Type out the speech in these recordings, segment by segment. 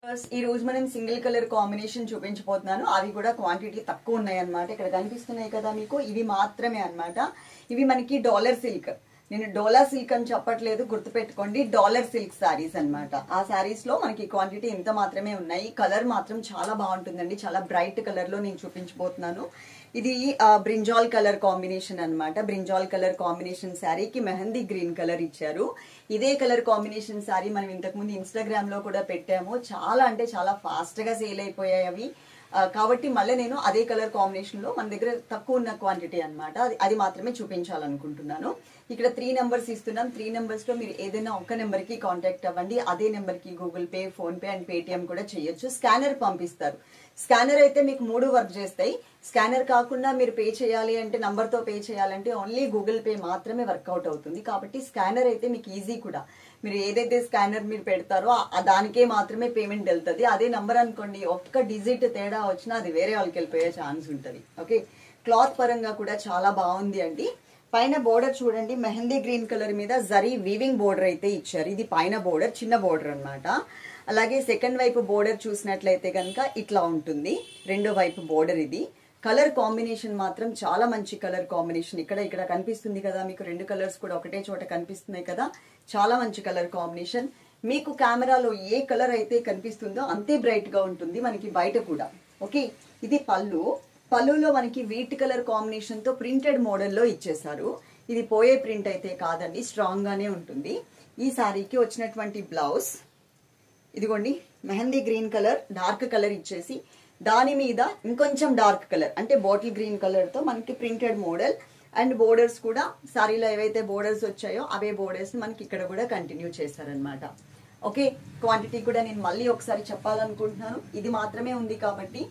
ఈ రోజు మనం సింగిల్ కలర్ కాంబినేషన్ చూపించబోతున్నాను. అవి కూడా క్వాంటిటీ తక్కువ ఉన్నాయి అన్నమాట. ఇక్కడ కనిపిస్తున్నాయి కదా మీకు, ఇవి మాత్రమే అన్నమాట. ఇవి మనకి డాలర్ సిల్క్, నేను డోలా సిల్క్ అని చెప్పట్లేదు, గుర్తుపెట్టుకోండి, డాలర్ సిల్క్ శారీస్ అన్నమాట. ఆ శారీస్ లో మనకి క్వాంటిటీ ఇంత మాత్రమే ఉన్నాయి. కలర్ మాత్రం చాలా బాగుంటుందండి, చాలా బ్రైట్ కలర్ లో నేను చూపించబోతున్నాను. ఇది బ్రింజాల్ కలర్ కాంబినేషన్ అన్నమాట. బ్రింజాల్ కలర్ కాంబినేషన్ శారీకి మెహందీ గ్రీన్ కలర్ ఇచ్చారు. ఇదే కలర్ కాంబినేషన్ శారీ మనం ఇంతకు ముందు ఇన్స్టాగ్రామ్ లో కూడా పెట్టాము. చాలా అంటే చాలా ఫాస్ట్ గా సేల్ అయిపోయాయి అవి. కాబట్టి మళ్ళీ నేను అదే కలర్ కాంబినేషన్ లో మన దగ్గర తక్కువ ఉన్న క్వాంటిటీ అన్నమాట, అది మాత్రమే చూపించాలనుకుంటున్నాను. ఇక్కడ 3 నెంబర్స్ ఇస్తున్నాం. 3 నెంబర్స్ లో మీరు ఏదైనా ఒక్క నెంబర్ కి కాంటాక్ట్ అవ్వండి. అదే నెంబర్ కి Google pay, phone pay and Paytm కూడా చేయొచ్చు. స్కానర్ పంపిస్తారు. స్కానర్ అయితే మీకు 3 వర్క్ చేస్తాయి. స్కానర్ కాకుండా మీరు పే చేయాలి అంటే, నంబర్ తో పే చేయాలంటే ఓన్లీ గూగుల్ పే మాత్రమే వర్కౌట్ అవుతుంది. కాబట్టి స్కానర్ అయితే మీకు ఈజీ కూడా. మీరు ఏదైతే స్కానర్ మీరు పెడతారో దానికే మాత్రమే పేమెంట్ వెళ్తుంది. అదే నంబర్ అనుకోండి, ఒక్క డిజిట్ తేడా వచ్చినా అది వేరే వాళ్ళకి వెళ్ళిపోయే ఛాన్స్ ఉంటుంది. ఓకే, క్లాత్ పరంగా కూడా చాలా బాగుంది అండి. పైన బోర్డర్ చూడండి, మెహందీ గ్రీన్ కలర్ మీద జరీ వీవింగ్ బోర్డర్ అయితే ఇచ్చారు. ఇది పైన బోర్డర్, చిన్న బోర్డర్ అన్నమాట. అలాగే సెకండ్ వైపు బోర్డర్ చూసినట్లయితే కనుక ఇట్లా ఉంటుంది. రెండో వైపు బోర్డర్ ఇది. కలర్ కాంబినేషన్ మాత్రం చాలా మంచి కలర్ కాంబినేషన్. ఇక్కడ కనిపిస్తుంది కదా మీకు, 2 కలర్స్ కూడా ఒకటే చోట కనిపిస్తున్నాయి కదా, చాలా మంచి కలర్ కాంబినేషన్. మీకు కెమెరాలో ఏ కలర్ అయితే కనిపిస్తుందో అంతే బ్రైట్ గా ఉంటుంది మనకి బయట కూడా. ఓకే, ఇది పళ్ళు. పళ్ళులో మనకి వీట్ కలర్ కాంబినేషన్ తో ప్రింటెడ్ మోడల్లో ఇచ్చేసారు. ఇది పోయే ప్రింట్ అయితే కాదండి, స్ట్రాంగ్ గానే ఉంటుంది. ఈ శారీకి వచ్చినటువంటి బ్లౌజ్ ఇదిగోండి, mehndi green colour dark colour ఇచ్చేసి దాని మీద ఇంకొంచెం డార్క్ కలర్ అంటే బాటిల్ గ్రీన్ కలర్ తో మనకి ప్రింటెడ్ మోడల్. అండ్ బోర్డర్స్ కూడా సారీలో ఏవైతే బోర్డర్స్ వచ్చాయో అవే బోర్డర్స్ మనకి ఇక్కడ కూడా కంటిన్యూ చేశారనమాట. ఓకే, క్వాంటిటీ కూడా నేను మళ్ళీ ఒకసారి చెప్పాలనుకుంటున్నాను. ఇది మాత్రమే ఉంది కాబట్టి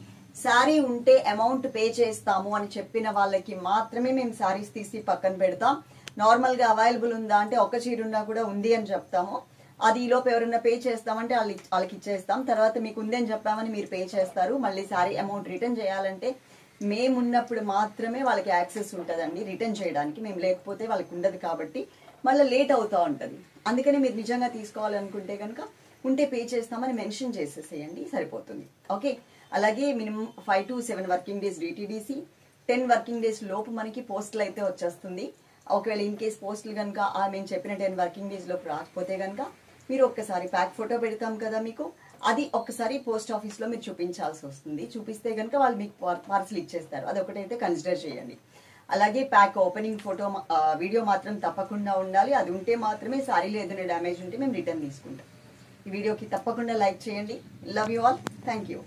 శారీ ఉంటే అమౌంట్ పే చేస్తాము అని చెప్పిన వాళ్ళకి మాత్రమే మేము శారీస్ తీసి పక్కన పెడతాం. నార్మల్ గా అవైలబుల్ ఉందా అంటే ఒక చీర ఉన్నా కూడా ఉంది అని చెప్తాము. అది ఈలోపు ఎవరైనా పే చేస్తామంటే వాళ్ళకి ఇచ్చేస్తాం. తర్వాత మీకు ఉంది అని చెప్పామని మీరు పే చేస్తారు. మళ్ళీ శారీ అమౌంట్ రిటర్న్ చేయాలంటే మేమున్నప్పుడు మాత్రమే వాళ్ళకి యాక్సెస్ ఉంటుందండి రిటర్న్ చేయడానికి. మేము లేకపోతే వాళ్ళకి ఉండదు కాబట్టి మళ్ళీ లేట్ అవుతూ ఉంటుంది. అందుకని మీరు నిజంగా తీసుకోవాలనుకుంటే కనుక ఉంటే పే చేస్తామని మెన్షన్ చేసేసేయండి, సరిపోతుంది. ఓకే, అలాగే minimum 5 to 7 working days DTDC, 10 working days లోపు మనకి పోస్టులు అయితే వచ్చేస్తుంది. ఒకవేళ ఇన్ కేస్ పోస్టులు కనుక మేము చెప్పిన 10 వర్కింగ్ డేస్ లోపు రాకపోతే కనుక మీరు ఒక్కసారి ప్యాక్ ఫోటో పెడతాం కదా మీకు, అది ఒక్కసారి పోస్ట్ ఆఫీస్ లో మీరు చూపించాల్సి వస్తుంది. చూపిస్తే కనుక వాళ్ళు మీకు పార్సల్ ఇచ్చేస్తారు. అది ఒకటైతే కన్సిడర్ చేయండి. అలాగే ప్యాక్ ఓపెనింగ్ ఫోటో వీడియో మాత్రం తప్పకుండా ఉండాలి. అది ఉంటే మాత్రమే శారీలో ఏదైనా డ్యామేజ్ ఉంటే మేము రిటర్న్ తీసుకుంటాం. ఈ వీడియోకి తప్పకుండా లైక్ చేయండి. Love you all, thank you.